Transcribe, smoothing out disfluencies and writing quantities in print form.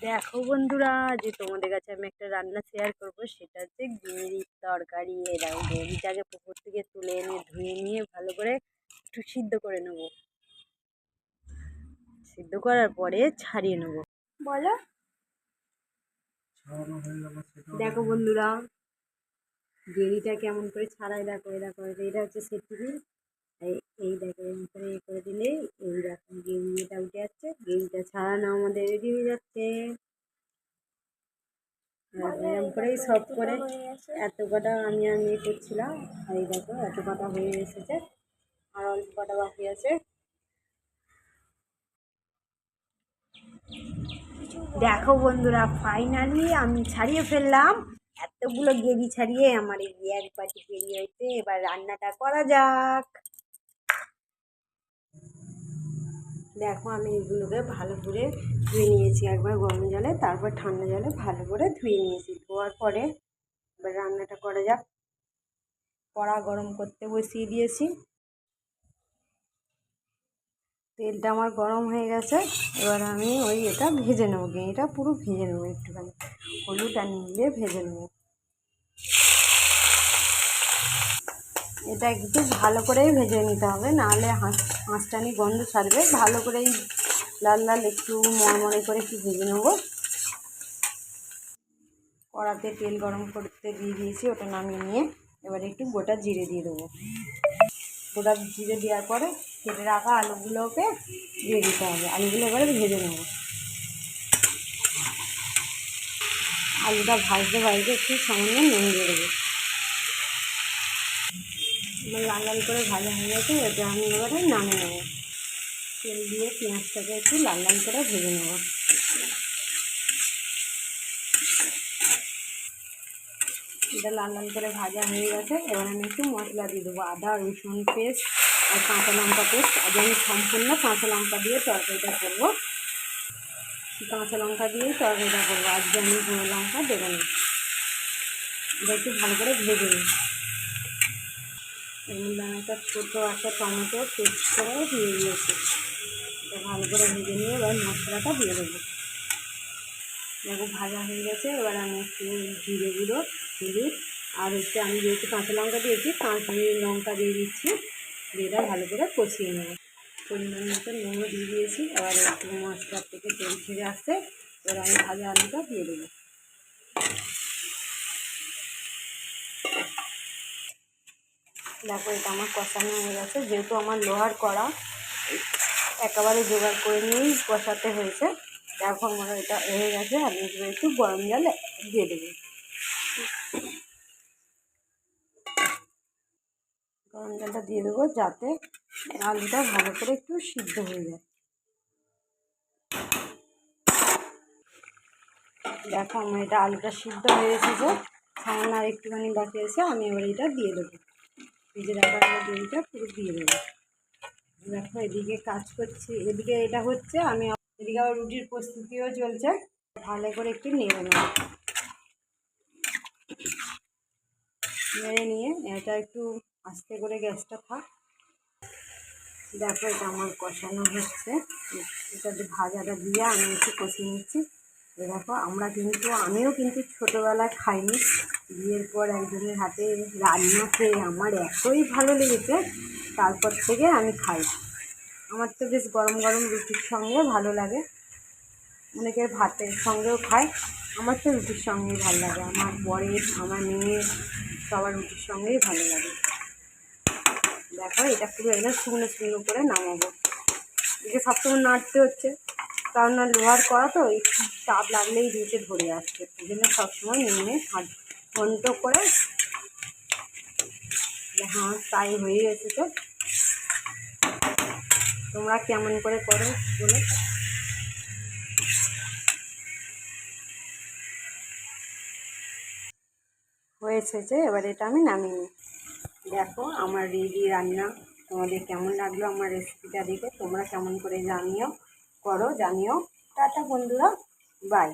দেখো বন্ধুরা, যে তোমাদের কাছে আমি একটা রান্না শেয়ার করব, সেটা হচ্ছে গেঁড়ির তরকারি। এরকম গেঁড়িটাকে পুকুর থেকে তুলে এনে ধুয়ে নিয়ে ভালো করে একটু সিদ্ধ করে নেব। সিদ্ধ করার পরে ছাড়িয়ে নেব। বলো। দেখো বন্ধুরা, গেঁড়িটা কেমন করে ছাড়াই, দেখো দেখো, এটা হচ্ছে সেটুরি। এই দেখো, এরকম করে করে দিলে এইরকম গেঁড়িটা উঠে যাচ্ছে। গেঁড়িটা ছাড়ানো আমাদের রেডি হয়ে যাচ্ছে। এরকম করেই সব করে এত কটা আমি করছিলাম। আর এই দেখো এত কটা হয়ে এসেছে, আর অল্প কটা বাকি আছে। দেখো বন্ধুরা, ফাইনালি আমি ছাড়িয়ে ফেললাম। এতগুলো গেঁড়ি ছাড়িয়ে আমার এই এক বাটি গেঁড়ি হয়েছে। এবার রান্নাটা করা যাক। দেখো, আমি এগুলোকে ভালো করে ধুয়ে নিয়েছি একবার গরম জলে, তারপর ঠান্ডা জলে ভালো করে ধুয়ে নিয়েছি। ধোয়ার পরে এবার রান্নাটা করা যাক। কড়া গরম করতে বসিয়ে দিয়েছি। তেলটা আমার গরম হয়ে গেছে। এবার আমি এটা ভেজে নেবো। গেঁড়িটা পুরো ভেজে নেবো, একটুখানি হলুদ আর নুন দিয়ে ভেজে নেবো। এটা একটু ভালো করেই ভেজে নিতে হবে, নাহলে হাঁসটানি গন্ধ ছাড়বে। ভালো করেই লাল লাল একটু মরমরে করে একটু ভেজে নেবো। কড়াতে তেল গরম করতে দিয়ে দিয়েছি, ওটা নামিয়ে নিয়ে এবার একটু গোটা জিরে দিয়ে দেবো। গোটা জিরে দেওয়ার পরে কেটে রাখা আলুগুলোকে দিয়ে দিতে হবে। আলুগুলো এবারে ভেজে নেব। আলুটা ভাজতে ভাজতে একটু সামান্য নুন দিয়ে দেবো। এবার লাল লাল করে ভাজা হয়ে গেছে, এটা আমি এবারে নামিয়ে নেবো। তেল দিয়ে পেঁয়াজটাকে একটু লাল লাল করে ভেজে নেব। এটা লাল লাল করে ভাজা হয়ে গেছে। এবার আমি একটু মশলা দিয়ে দেবো। আদা রসুন পেস্ট আর কাঁচা লঙ্কা পেস্ট। আজ আমি সম্পূর্ণ কাঁচা লঙ্কা দিয়ে তরকারিটা করবো। কাঁচা লঙ্কা দিয়েই তরকারিটা করবো, আজকে আমি গুঁড়ো লঙ্কা দেবো না। এটা একটু ভালো করে ভেজে নিই। এর মধ্যে আমি একটা ছোটো একটা টমেটো পেস্ট করে দিয়ে দিয়েছি। এটা ভালো করে ভেজে নিয়ে এবার মশলাটা দিয়ে দেবো। দেখো ভাজা হয়ে গেছে। এবার আমি একটু জিরে গুঁড়ো, হলুদ আর আমি যেহেতু কাঁচা লঙ্কা দিয়েছি, কাঁচা লঙ্কা দিয়ে দিচ্ছি। এটা ভালো করে কষিয়ে নেব। পরিমাণ মতো নুনও দিয়ে দিয়েছি। এবার একটু মশলার থেকে তেল ছেড়ে আসতে এবার আমি ভাজা আলুটা দিয়ে দেবো। দেখো, এটা আমার কষানো হয়ে গেছে। যেহেতু আমার লোহার কড়া, একেবারে জোগাড় করে নিয়েই কষাতে হয়েছে। দেখো আমার এটা হয়ে গেছে। আমি একটু গরম জল দিয়ে দেবো। গরম জলটা দিয়ে দেবো যাতে আলুটা ভালো করে একটু সিদ্ধ হয়ে যায়। দেখো আমার এটা আলুটা সিদ্ধ হয়ে এসেছে, সামান্য আর একটুখানি বাকি আছে। আমি এবার এটা দিয়ে দেবো। ভেজে রাখার গেঁড়িটা পুরো দিয়ে দেবো। দেখো এদিকে কাজ করছি, এদিকে এটা হচ্ছে, আমি এদিকে আবার রুটির প্রস্তুতিও চলছে। ভালো করে একটু নেড়ে নেব। নেড়ে নিয়ে এটা একটু আস্তে করে গ্যাসটা থাক। দেখো এটা আমার কষানো হচ্ছে। এটাতে ভাজাটা দিয়ে আমি একটু কষিয়ে নিচ্ছি। দেখো আমিও কিন্তু ছোটোবেলায় খাইনি। বিয়ের পর একজনের হাতে রান্না খেয়ে আমার এতই ভালো লেগেছে, তারপর থেকে আমি খাই। আমার তো বেশ গরম গরম রুটির সঙ্গে ভালো লাগে। অনেকের ভাতের সঙ্গেও খায়, আমার তো রুটির সঙ্গেই ভালো লাগে। আমার বরের, আমার মেয়ের, সবার রুটির সঙ্গেই ভালো লাগে। দেখো এটা পুরো একদম শুকনো শুকনো করে নামাবো। একে সবসময় নাড়তে হচ্ছে, কারণ না লোহার কড়া তো একটু চাপ লাগলেই নিচে ধরে আসছে। এই জন্য সবসময় নিয়ে ঘন্ট করে। হ্যাঁ, তাই হয়ে এসেছে। তোমরা কেমন করে করো বলো। হয়ে এসেছে, এবার এটা আমি নামিয়ে নিই। দেখো আমার রেডি রান্না। তোমাদের কেমন লাগলো আমার রেসিপিটা দেখে? তোমরা কেমন করে জানিও, জানিও। টাটা বন্ধুরা, বাই।